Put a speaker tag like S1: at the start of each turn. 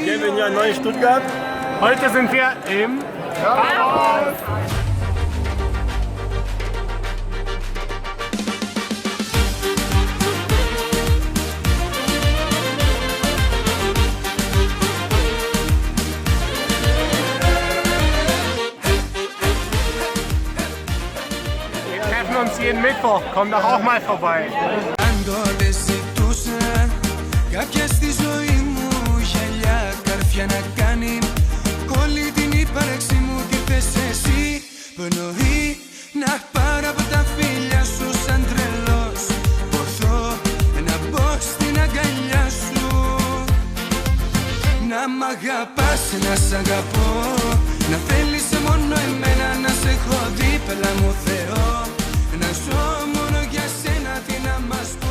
S1: Bienvenido a Neu Stuttgart.
S2: Heute sind wir im Chaos. Wir treffen uns jeden Mittwoch, komm doch auch mal vorbei.
S3: Κάποια στη ζωή μου γυαλιά καρφιά να κάνει. Όλη την ύπαρξη μου τη θες εσύ. Πνοή να πάρω από τα φίλια σου σαν τρελός. Ποθώ να μπω στην αγκαλιά σου. Να μ' αγαπάς, να σ' αγαπώ. Να θέλεις μόνο εμένα, να σε έχω δίπλα μου Θεό. Να ζω μόνο για σένα, τι να μας πω.